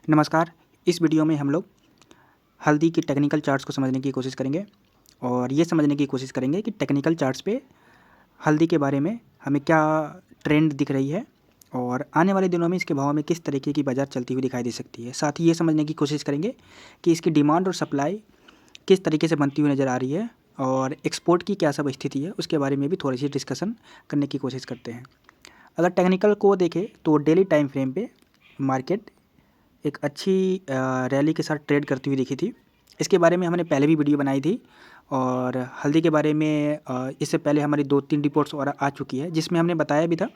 नमस्कार। इस वीडियो में हम लोग हल्दी की टेक्निकल चार्ट्स को समझने की कोशिश करेंगे और ये समझने की कोशिश करेंगे कि टेक्निकल चार्ट्स पे हल्दी के बारे में हमें क्या ट्रेंड दिख रही है और आने वाले दिनों में इसके भाव में किस तरीके की बाज़ार चलती हुई दिखाई दे सकती है। साथ ही ये समझने की कोशिश करेंगे कि इसकी डिमांड और सप्लाई किस तरीके से बनती हुई नज़र आ रही है और एक्सपोर्ट की क्या सब स्थिति है, उसके बारे में भी थोड़ी सी डिस्कशन करने की कोशिश करते हैं। अगर टेक्निकल को देखें तो डेली टाइम फ्रेम पे मार्केट एक अच्छी रैली के साथ ट्रेड करती हुई दिखी थी। इसके बारे में हमने पहले भी वीडियो बनाई थी और हल्दी के बारे में इससे पहले हमारी 2-3 रिपोर्ट्स और आ चुकी है, जिसमें हमने बताया भी था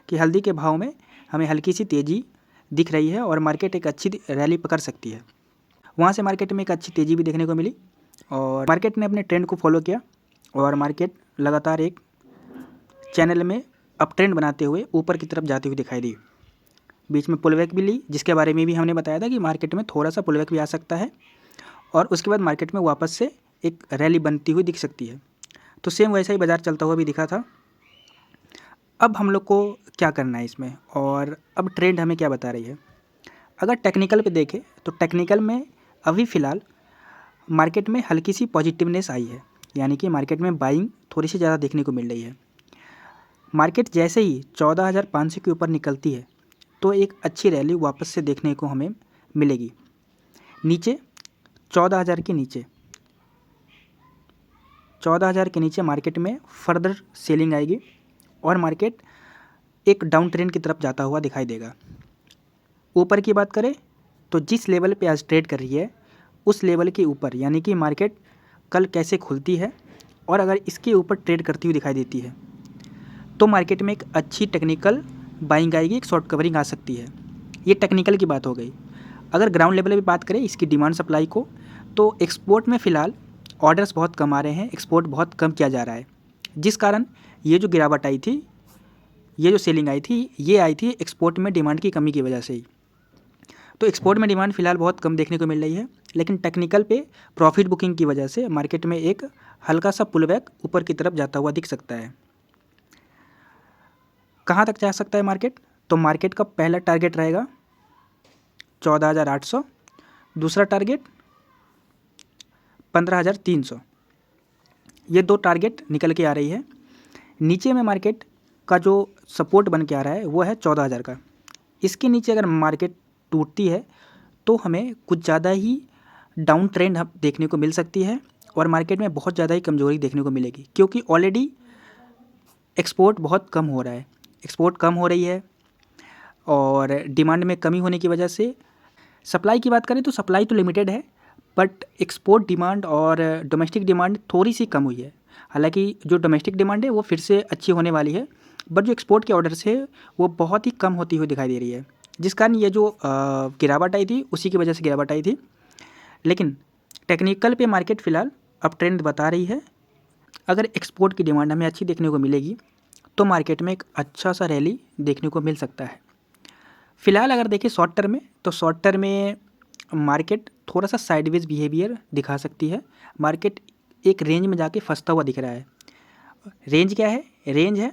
कि हल्दी के भाव में हमें हल्की सी तेज़ी दिख रही है और मार्केट एक अच्छी रैली पकड़ सकती है। वहाँ से मार्केट में एक अच्छी तेज़ी भी देखने को मिली और मार्केट ने अपने ट्रेंड को फॉलो किया और मार्केट लगातार एक चैनल में अप ट्रेंड बनाते हुए ऊपर की तरफ जाती हुई दिखाई दी। बीच में पुलबैक भी ली, जिसके बारे में भी हमने बताया था कि मार्केट में थोड़ा सा पुलबैक भी आ सकता है और उसके बाद मार्केट में वापस से एक रैली बनती हुई दिख सकती है। तो सेम वैसा ही बाज़ार चलता हुआ भी दिखा था। अब हम लोग को क्या करना है इसमें और अब ट्रेंड हमें क्या बता रही है। अगर टेक्निकल पे देखें तो टेक्निकल में अभी फ़िलहाल मार्केट में हल्की सी पॉजिटिवनेस आई है, यानी कि मार्केट में बाइंग थोड़ी सी ज़्यादा देखने को मिल रही है। मार्केट जैसे ही 14,500 के ऊपर निकलती है तो एक अच्छी रैली वापस से देखने को हमें मिलेगी। नीचे 14,000 के नीचे 14,000 के नीचे मार्केट में फर्दर सेलिंग आएगी और मार्केट एक डाउन ट्रेंड की तरफ जाता हुआ दिखाई देगा। ऊपर की बात करें तो जिस लेवल पे आज ट्रेड कर रही है उस लेवल के ऊपर, यानी कि मार्केट कल कैसे खुलती है और अगर इसके ऊपर ट्रेड करती हुई दिखाई देती है तो मार्केट में एक अच्छी टेक्निकल बाइंग आएगी, एक शॉर्ट कवरिंग आ सकती है। ये टेक्निकल की बात हो गई। अगर ग्राउंड लेवल पे बात करें इसकी डिमांड सप्लाई को, तो एक्सपोर्ट में फ़िलहाल ऑर्डर्स बहुत कम आ रहे हैं, एक्सपोर्ट बहुत कम किया जा रहा है, जिस कारण ये जो गिरावट आई थी, ये जो सेलिंग आई थी, ये आई थी एक्सपोर्ट में डिमांड की कमी की वजह से ही। तो एक्सपोर्ट में डिमांड फ़िलहाल बहुत कम देखने को मिल रही है, लेकिन टेक्निकल पे प्रॉफिट बुकिंग की वजह से मार्केट में एक हल्का सा पुलबैक ऊपर की तरफ जाता हुआ दिख सकता है। कहाँ तक जा सकता है मार्केट? तो मार्केट का पहला टारगेट रहेगा 14,800, दूसरा टारगेट 15,300। ये दो टारगेट निकल के आ रही है। नीचे में मार्केट का जो सपोर्ट बन के आ रहा है वो है 14,000 का। इसके नीचे अगर मार्केट टूटती है तो हमें कुछ ज़्यादा ही डाउन ट्रेंड देखने को मिल सकती है और मार्केट में बहुत ज़्यादा ही कमज़ोरी देखने को मिलेगी, क्योंकि ऑलरेडी एक्सपोर्ट बहुत कम हो रहा है। एक्सपोर्ट कम हो रही है और डिमांड में कमी होने की वजह से सप्लाई की बात करें तो सप्लाई तो लिमिटेड है, बट एक्सपोर्ट डिमांड और डोमेस्टिक डिमांड थोड़ी सी कम हुई है। हालांकि जो डोमेस्टिक डिमांड है वो फिर से अच्छी होने वाली है, बट जो एक्सपोर्ट के ऑर्डर्स है वो बहुत ही कम होती हुई दिखाई दे रही है, जिस कारण ये जो गिरावट आई थी उसी की वजह से गिरावट आई थी। लेकिन टेक्निकल पे मार्केट फ़िलहाल अब ट्रेंड बता रही है। अगर एक्सपोर्ट की डिमांड हमें अच्छी देखने को मिलेगी तो मार्केट में एक अच्छा सा रैली देखने को मिल सकता है। फ़िलहाल अगर देखें शॉर्ट टर्म में, तो शॉर्ट टर्म में मार्केट थोड़ा सा साइडवेज बिहेवियर दिखा सकती है। मार्केट एक रेंज में जाके फंसता हुआ दिख रहा है। रेंज क्या है? रेंज है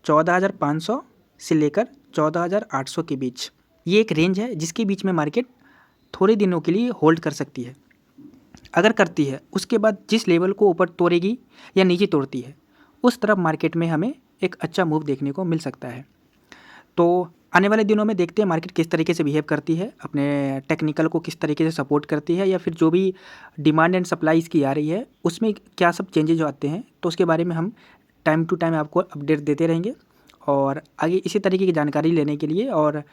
14,500 से लेकर 14,800 के बीच। ये एक रेंज है जिसके बीच में मार्केट थोड़े दिनों के लिए होल्ड कर सकती है। अगर करती है उसके बाद जिस लेवल को ऊपर तोड़ेगी या नीचे तोड़ती है उस तरफ मार्केट में हमें एक अच्छा मूव देखने को मिल सकता है। तो आने वाले दिनों में देखते हैं मार्केट किस तरीके से बिहेव करती है, अपने टेक्निकल को किस तरीके से सपोर्ट करती है, या फिर जो भी डिमांड एंड सप्लाई इसकी आ रही है उसमें क्या सब चेंजेज आते हैं। तो उसके बारे में हम टाइम टू टाइम आपको अपडेट देते रहेंगे और आगे इसी तरीके की जानकारी लेने के लिए और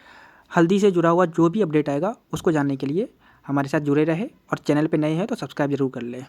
हल्दी से जुड़ा हुआ जो भी अपडेट आएगा उसको जानने के लिए हमारे साथ जुड़े रहे और चैनल पर नए हैं तो सब्सक्राइब ज़रूर कर लें।